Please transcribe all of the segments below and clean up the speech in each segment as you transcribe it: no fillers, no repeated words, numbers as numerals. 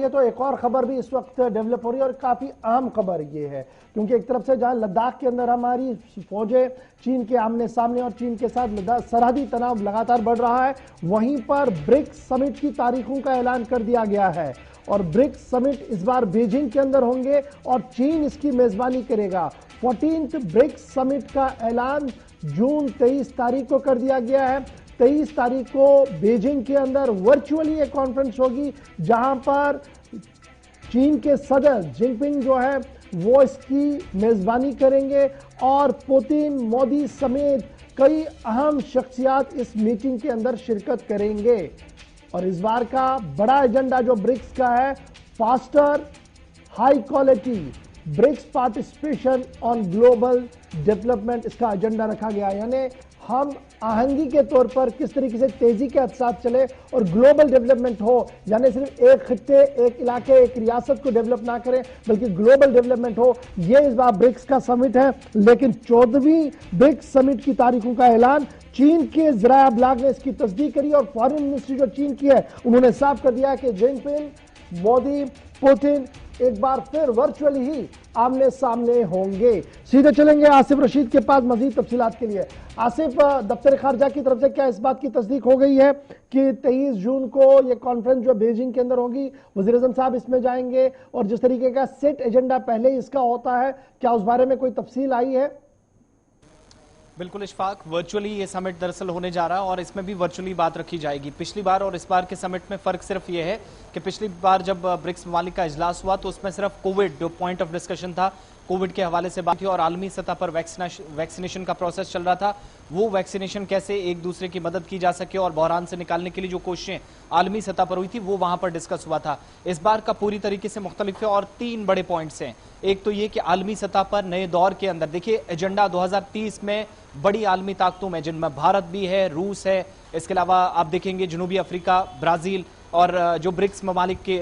है तो एक और खबर भी इस वक्त डेवलप हो रही है और काफी अहम खबर ये है, क्योंकि एक तरफ से जहां लद्दाख के अंदर हमारी फौजें चीन के आमने सामने और चीन के साथ सरहदी तनाव लगातार बढ़ रहा है, वहीं पर ब्रिक्स समिट की तारीखों का ऐलान कर दिया गया है और ब्रिक्स समिट इस बार बीजिंग के अंदर होंगे और चीन इसकी मेजबानी करेगा। 14th ब्रिक्स समिट का ऐलान जून 23 तारीख को कर दिया गया है। 23 तारीख को बीजिंग के अंदर वर्चुअली एक कॉन्फ्रेंस होगी जहां पर चीन के सदर जिनपिंग जो है वो इसकी मेजबानी करेंगे और पुतिन, मोदी समेत कई अहम शख्सियात इस मीटिंग के अंदर शिरकत करेंगे। और इस बार का बड़ा एजेंडा जो ब्रिक्स का है, foster high quality BRICS participation on global development, इसका एजेंडा रखा गया है। यानी हम आहंगी के तौर पर किस तरीके से तेजी के साथ चले और ग्लोबल डेवलपमेंट हो, यानी सिर्फ एक खित्ते, एक इलाके, एक रियासत को डेवलप ना करें बल्कि ग्लोबल डेवलपमेंट हो। यह इस बार ब्रिक्स का समिट है। लेकिन 14वीं ब्रिक्स समिट की तारीखों का ऐलान चीन के ज़राए अबलाग ने इसकी तस्दीक करी और फॉरेन मिनिस्ट्री जो चीन की है उन्होंने साफ कर दिया कि जिनपिंग, मोदी, पुतिन एक बार फिर वर्चुअली ही आमने सामने होंगे। सीधे चलेंगे आसिफ रशीद के पास मजीद तफसीलात के लिए। आसिफ, दफ्तर खारजा की तरफ से क्या इस बात की तस्दीक हो गई है कि 23 जून को यह कॉन्फ्रेंस जो बीजिंग के अंदर होगी, वज़ीर-ए-आज़म साहब इसमें जाएंगे और जिस तरीके का सेट एजेंडा पहले ही इसका होता है, क्या उस बारे में कोई तफसील आई है? बिल्कुल इशफाक, वर्चुअली ये समिट दरअसल होने जा रहा है और इसमें भी वर्चुअली बात रखी जाएगी। पिछली बार और इस बार के समिट में फर्क सिर्फ ये है कि पिछली बार जब ब्रिक्स ममालिक का इजलास हुआ तो उसमें सिर्फ कोविड जो पॉइंट ऑफ डिस्कशन था, कोविड के हवाले से बात थी और आलमी सतह पर वैक्सीनेशन का प्रोसेस चल रहा था। वो वैक्सीनेशन कैसे एक दूसरे की मदद की जा सके और बहरान से निकालने के लिए जो कोशिशें आलमी सतह पर हुई थी वो वहां पर डिस्कस हुआ था। इस बार का पूरी तरीके से मुख्तलिफ है और 3 बड़े पॉइंट्स हैं। एक तो ये कि आलमी सतह पर नए दौर के अंदर देखिए एजेंडा 2030 में बड़ी आलमी ताकतों में जिनमें भारत भी है, रूस है, इसके अलावा आप देखेंगे जनूबी अफ्रीका, ब्राजील और जो ब्रिक्स ममालिक के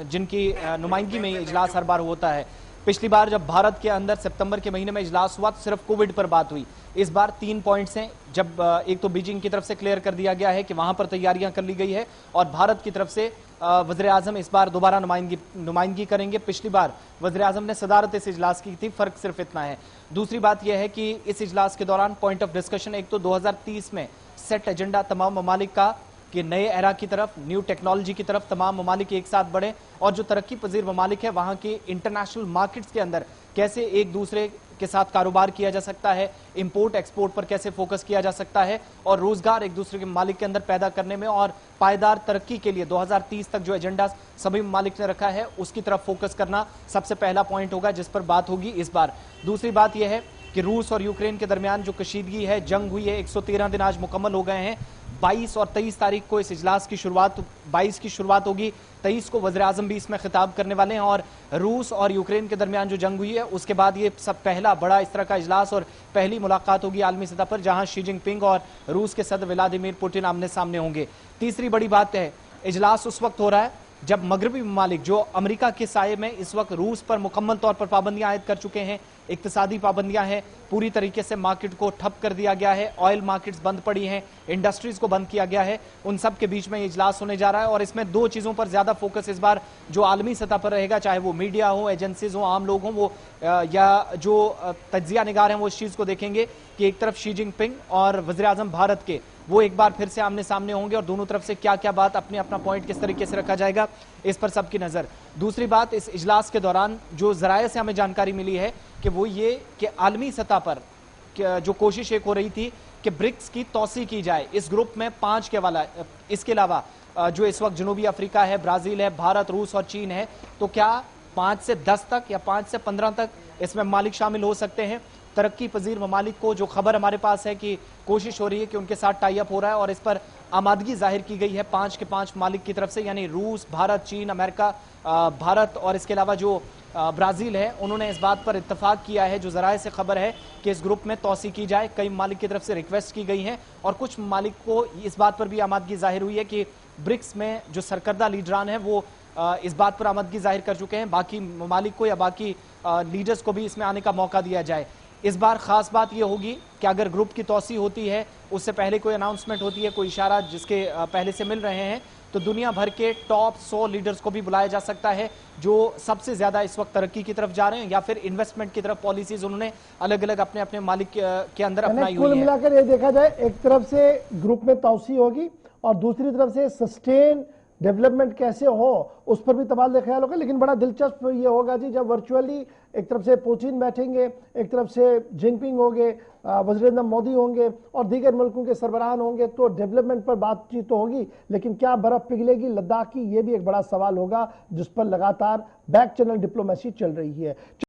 जिनकी नुमाइंदगी में इजलास हर बार होता है। पिछली बार जब भारत के अंदर सितंबर के महीने में इजलास हुआ तो सिर्फ कोविड पर बात हुई। इस बार 3 पॉइंट्स हैं। जब एक तो बीजिंग की तरफ से क्लियर कर दिया गया है कि वहां पर तैयारियां कर ली गई है और भारत की तरफ से वज़ीर-ए-आज़म इस बार दोबारा नुमाइंदगी करेंगे। पिछली बार वज़ीर-ए-आज़म ने सदारत इस इजलास की थी, फर्क सिर्फ इतना है। दूसरी बात यह है कि इस इजलास के दौरान पॉइंट ऑफ डिस्कशन एक तो 2030 में सेट एजेंडा तमाम ममालिक का कि नए एरा की तरफ, न्यू टेक्नोलॉजी की तरफ तमाम ममालिक एक साथ बढ़े और जो तरक्की पजीर ममालिक है वहां के इंटरनेशनल मार्केट्स के अंदर कैसे एक दूसरे के साथ कारोबार किया जा सकता है, इंपोर्ट एक्सपोर्ट पर कैसे फोकस किया जा सकता है और रोजगार एक दूसरे के ममालिक के अंदर पैदा करने में और पायदार तरक्की के लिए 2030 तक जो एजेंडा सभी ममालिक ने रखा है उसकी तरफ फोकस करना सबसे पहला पॉइंट होगा जिस पर बात होगी इस बार। दूसरी बात यह है कि रूस और यूक्रेन के दरमियान जो कशीदगी है, जंग हुई है, 113 दिन आज मुकम्मल हो गए हैं। 22 और 23 तारीख को इस इजलास की शुरुआत, 22 की शुरुआत होगी, 23 को वज़ीर-ए-आज़म भी इसमें खिताब करने वाले हैं और रूस और यूक्रेन के दरमियान जो जंग हुई है उसके बाद ये सब पहला बड़ा इस तरह का इजलास और पहली मुलाकात होगी आलमी सतह पर जहां शी जिनपिंग और रूस के सदर व्लादिमीर पुतिन आमने सामने होंगे। तीसरी बड़ी बात है, इजलास उस वक्त हो रहा है जब मगरबी ममालिक जो अमेरिका के साये में इस वक्त रूस पर मुकम्मल तौर पर पाबंदियां आयद कर चुके हैं, इक्तिसादी पाबंदियां हैं, पूरी तरीके से मार्केट को ठप कर दिया गया है, ऑयल मार्केट्स बंद पड़ी हैं, इंडस्ट्रीज को बंद किया गया है, उन सब के बीच में ये इजलास होने जा रहा है और इसमें 2 चीजों पर ज्यादा फोकस इस बार जो आलमी सतह पर रहेगा, चाहे वो मीडिया हो, एजेंसीज हो, आम लोग हों, वो या जो तज्जिया निगार हैं वो इस चीज को देखेंगे कि एक तरफ शी जिनपिंग और वज़ीर-ए-आज़म भारत के वो एक बार फिर से आमने सामने होंगे और दोनों तरफ से क्या क्या बात अपने अपना पॉइंट किस तरीके से रखा जाएगा इस पर सबकी नजर। दूसरी बात, इस इजलास के दौरान जो जराये से हमें जानकारी मिली है कि वो ये कि आलमी सतह पर जो कोशिश एक हो रही थी कि ब्रिक्स की तौसी की जाए, इस ग्रुप में 5 के वाला, इसके अलावा जो इस वक्त जनूबी अफ्रीका है, ब्राजील है, भारत, रूस और चीन है, तो क्या 5 से 10 तक या 5 से 15 तक इसमें ममालिक शामिल हो सकते हैं। तरक्की पजीर ममालिक को जो खबर हमारे पास है कि कोशिश हो रही है कि उनके साथ टाई अप हो रहा है और इस पर आमादगी जाहिर की गई है 5 के 5 ममालिक की तरफ से, यानी रूस, भारत, चीन, अमेरिका, भारत और इसके अलावा जो ब्राजील है, उन्होंने इस बात पर इत्तफाक किया है, जो जराये से खबर है कि इस ग्रुप में तौसी की जाए। कई ममालिक की तरफ से रिक्वेस्ट की गई है और कुछ ममालिक को इस बात पर भी आमादगी जाहिर हुई है कि ब्रिक्स में जो सरकर्दा लीडरान है वो इस बात पर आमादगी जाहिर कर चुके हैं, बाकी ममालिक को या बाकी लीडर्स को भी इसमें आने का मौका दिया जाए। इस बार खास बात यह होगी कि अगर ग्रुप की तौसी होती है, उससे पहले कोई अनाउंसमेंट होती है, कोई इशारा जिसके पहले से मिल रहे हैं, तो दुनिया भर के टॉप 100 लीडर्स को भी बुलाया जा सकता है जो सबसे ज्यादा इस वक्त तरक्की की तरफ जा रहे हैं या फिर इन्वेस्टमेंट की तरफ पॉलिसीज उन्होंने अलग अलग अपने अपने मालिक के अंदर अपनाई हुई कुल है। मिलाकर ये देखा जाए, एक तरफ से ग्रुप में तौसी होगी और दूसरी तरफ से सस्टेन डेवलपमेंट कैसे हो उस पर भी तबादले ख्याल होगा। लेकिन बड़ा दिलचस्प ये होगा जी, जब वर्चुअली एक तरफ से पुतिन बैठेंगे, एक तरफ से जिनपिंग होंगे, वज़ीर-ए-आज़म मोदी होंगे और दीगर मुल्कों के सरबराहान होंगे, तो डेवलपमेंट पर बातचीत तो होगी, लेकिन क्या बर्फ पिघलेगी लद्दाख की, ये भी एक बड़ा सवाल होगा जिस पर लगातार बैक चैनल डिप्लोमेसी चल रही है।